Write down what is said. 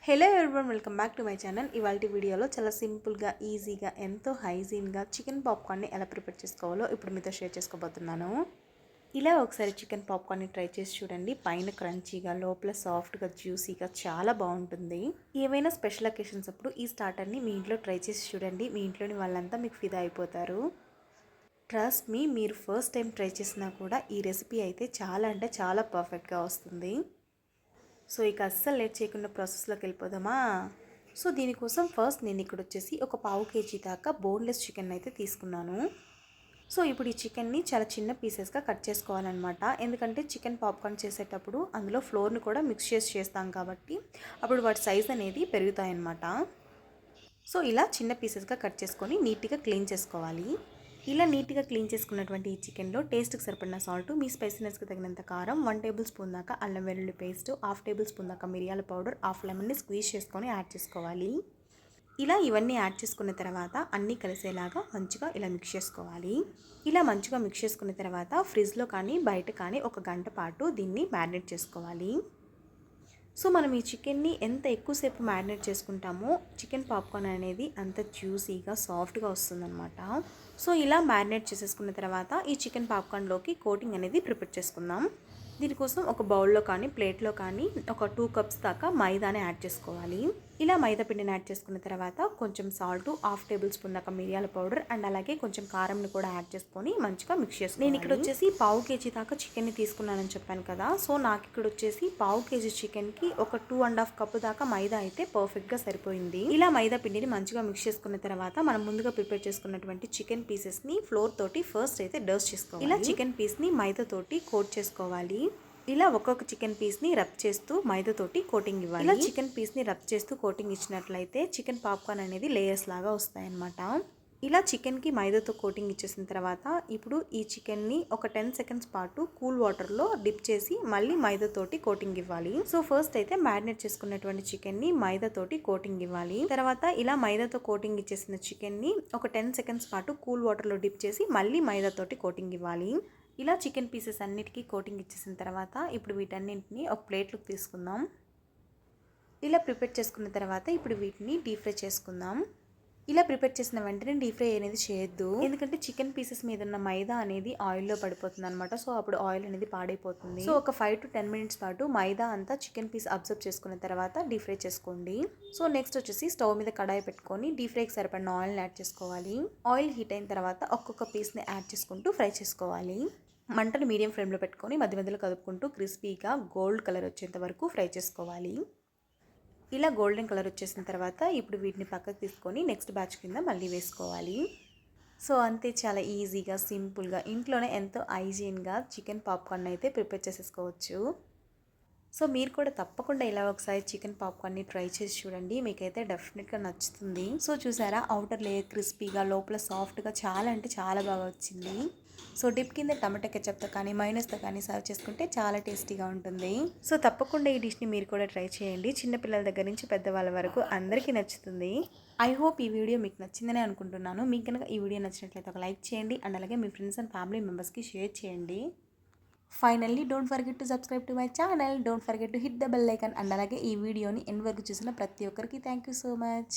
Hello everyone, welcome back to my channel. ఇవాళ వీడియోలో చాలా సింపుల్గా ఈజీగా ఎంతో హైజీన్గా చికెన్ పాప్కార్న్ని ఎలా ప్రిపేర్ చేసుకోవాలో ఇప్పుడు మీతో షేర్ చేసుకోబోతున్నాను. ఇలా ఒకసారి చికెన్ పాప్కార్న్ని ట్రై చేసి చూడండి. పైన క్రంచీగా, లోపల సాఫ్ట్గా, జ్యూసీగా చాలా బాగుంటుంది. ఏవైనా స్పెషల్ అకేషన్స్ అప్పుడు ఈ స్టార్టర్ని మీ ఇంట్లో ట్రై చేసి చూడండి. మీ ఇంట్లోని వాళ్ళంతా మీకు ఫిదా అయిపోతారు. ట్రస్ట్ మీ, మీరు ఫస్ట్ టైం ట్రై చేసినా కూడా ఈ రెసిపీ అయితే చాలా అంటే చాలా పర్ఫెక్ట్గా వస్తుంది. సో ఇక అస్సలు లేట్ చేయకుండా ప్రాసెస్లోకి వెళ్ళిపోదామా. సో దీనికోసం ఫస్ట్ నేను ఇక్కడ వచ్చేసి ఒక పావు కేజీ దాకా బోన్లెస్ చికెన్ అయితే తీసుకున్నాను. సో ఇప్పుడు ఈ చికెన్ని చాలా చిన్న పీసెస్గా కట్ చేసుకోవాలన్నమాట. ఎందుకంటే చికెన్ పాప్కార్న్ చేసేటప్పుడు అందులో ఫ్లోర్ని కూడా మిక్స్ చేస్తాం కాబట్టి అప్పుడు వాటి సైజ్ అనేది పెరుగుతాయన్నమాట. సో ఇలా చిన్న పీసెస్గా కట్ చేసుకొని నీట్గా క్లీన్ చేసుకోవాలి. ఇలా నీట్గా క్లీన్ చేసుకున్నటువంటి ఈ చికెన్లో టేస్ట్కి సరిపడిన సాల్ట్, మీ స్పైసీనెస్కి తగినంత కారం, 1 టేబుల్ స్పూన్ దాకా అల్లం వెల్లుల్లి పేస్ట్, 1/2 టేబుల్ స్పూన్ దాకా మిరియాల పౌడర్, 1/2 లెమన్ని స్క్వీజ్ చేసుకొని యాడ్ చేసుకోవాలి. ఇలా ఇవన్నీ యాడ్ చేసుకున్న తర్వాత అన్నీ కలిసేలాగా మంచిగా ఇలా మిక్స్ చేసుకోవాలి. ఇలా మంచిగా మిక్స్ చేసుకున్న తర్వాత ఫ్రిడ్జ్లో కానీ బయట కానీ 1 గంట పాటు దీన్ని మ్యారినేట్ చేసుకోవాలి. సో మనం ఈ చికెన్ని ఎంత ఎక్కువసేపు మ్యారినేట్ చేసుకుంటామో చికెన్ పాప్కార్న్ అనేది అంత జ్యూసీగా సాఫ్ట్గా వస్తుందన్నమాట. సో ఇలా మ్యారినేట్ చేసేసుకున్న తర్వాత ఈ చికెన్ పాప్కార్న్లోకి కోటింగ్ అనేది ప్రిపేర్ చేసుకుందాం. దీనికోసం ఒక బౌల్లో కానీ ప్లేట్లో కానీ ఒక 2 కప్స్ దాకా మైదాని యాడ్ చేసుకోవాలి. ఇలా మైదా పిండిని యాడ్ చేసుకున్న తర్వాత కొంచెం సాల్ట్, 1/2 టేబుల్ స్పూన్ దాకా మిరియాల పౌడర్ అండ్ అలాగే కొంచెం కారంని కూడా యాడ్ చేసుకొని మంచిగా మిక్స్ చేసుకోవాలి. నేను ఇక్కడ వచ్చేసి పావు కేజీ దాకా చికెన్ని తీసుకున్నానని చెప్పాను కదా. సో నాకు ఇక్కడ వచ్చేసి పావు కేజీ చికెన్కి ఒక 2.5 కప్పు దాకా మైదా అయితే పర్ఫెక్ట్గా సరిపోయింది. ఇలా మైదా పిండిని మంచిగా మిక్స్ చేసుకున్న తర్వాత మనం ముందుగా ప్రిపేర్ చేసుకున్నటువంటి చికెన్ పీసెస్ని ఫ్లోర్ తోటి ఫస్ట్ అయితే డస్ట్ చేసుకోవాలి. ఇలా చికెన్ పీస్ని మైదా తోటి కోట్ చేసుకోవాలి. ఇలా ఒక్కొక్క చికెన్ పీస్ని రబ్ చేస్తూ మైదాతోటి కోటింగ్ ఇవ్వాలి. ఇలా చికెన్ పీస్ని రబ్ చేస్తూ కోటింగ్ ఇచ్చినట్లయితే చికెన్ పాప్కార్న్ అనేది లేయర్స్ లాగా వస్తాయన్నమాట. ఇలా చికెన్కి మైదాతో కోటింగ్ ఇచ్చేసిన తర్వాత ఇప్పుడు ఈ చికెన్ని ఒక 10 సెకండ్స్ పాటు కూల్ వాటర్లో డిప్ చేసి మళ్ళీ మైదాతోటి కోటింగ్ ఇవ్వాలి. సో ఫస్ట్ అయితే మ్యారినేట్ చేసుకున్నటువంటి చికెన్ని మైదాతోటి కోటింగ్ ఇవ్వాలి. తర్వాత ఇలా మైదాతో కోటింగ్ ఇచ్చేసిన చికెన్ని ఒక 10 సెకండ్స్ పాటు కూల్ వాటర్లో డిప్ చేసి మళ్ళీ మైదాతోటి కోటింగ్ ఇవ్వాలి. ఇలా చికెన్ పీసెస్ అన్నిటికీ కోటింగ్ ఇచ్చేసిన తర్వాత ఇప్పుడు వీటన్నింటిని ఒక ప్లేట్లోకి తీసుకుందాం. ఇలా ప్రిపేర్ చేసుకున్న తర్వాత ఇప్పుడు వీటిని డీప్ ఫ్రై చేసుకుందాం. ఇలా ప్రిపేర్ చేసిన వెంటనే డీప్ ఫ్రై అనేది చేయొద్దు, ఎందుకంటే చికెన్ పీసెస్ మీద ఉన్న మైదా అనేది ఆయిల్లో పడిపోతుంది అనమాట. సో అప్పుడు ఆయిల్ అనేది పాడైపోతుంది. సో ఒక 5 to 10 మినిట్స్ పాటు మైదా అంతా చికెన్ పీస్ అబ్జర్వ్ చేసుకున్న తర్వాత డీప్ ఫ్రై చేసుకోండి. సో నెక్స్ట్ వచ్చేసి స్టవ్ మీద కడాయి పెట్టుకొని డీప్ ఫ్రైకి సరిపడిన ఆయిల్ని యాడ్ చేసుకోవాలి. ఆయిల్ హీట్ అయిన తర్వాత ఒక్కొక్క పీస్ని యాడ్ చేసుకుంటూ ఫ్రై చేసుకోవాలి. మంటను మీడియం ఫ్లేమ్లో పెట్టుకొని మధ్య మధ్యలో కదుపుకుంటూ క్రిస్పీగా గోల్డ్ కలర్ వచ్చేంత వరకు ఫ్రై చేసుకోవాలి. ఇలా గోల్డెన్ కలర్ వచ్చేసిన తర్వాత ఇప్పుడు వీటిని పక్కకు తీసుకొని నెక్స్ట్ బ్యాచ్ కింద మళ్ళీ వేసుకోవాలి. సో అంతే, చాలా ఈజీగా సింపుల్గా ఇంట్లోనే ఎంతో హైజీన్గా చికెన్ పాప్కార్న్ అయితే ప్రిపేర్ చేసేసుకోవచ్చు. సో మీరు కూడా తప్పకుండా ఇలా ఒకసారి చికెన్ పాప్కార్న్ని ట్రై చేసి చూడండి, మీకైతే డెఫినెట్గా నచ్చుతుంది. సో చూసారా, అవుటర్ లేయర్ క్రిస్పీగా లోపల సాఫ్ట్గా చాలా అంటే చాలా బాగా వచ్చింది. సో డిప్ కింద టమాటా కెచప్తో కానీ మైనస్తో కానీ సర్వ్ చేసుకుంటే చాలా టేస్టీగా ఉంటుంది. సో తప్పకుండా ఈ డిష్ని మీరు కూడా ట్రై చేయండి. చిన్నపిల్లల దగ్గర నుంచి పెద్దవాళ్ళ వరకు అందరికీ నచ్చుతుంది. ఐ హోప్ ఈ వీడియో మీకు నచ్చిందని అనుకుంటున్నాను. మీకు కనుక ఈ వీడియో నచ్చినట్లయితే ఒక లైక్ చేయండి అండ్ అలాగే మీ ఫ్రెండ్స్ అండ్ ఫ్యామిలీ మెంబర్స్కి షేర్ చేయండి. Finally don't forget to subscribe to my channel, don't forget to hit the bell icon and అలాగే ఈ వీడియోని ఎండ్ వరకు చూసిన ప్రతి ఒక్కరికి థ్యాంక్ యూ సో మచ్.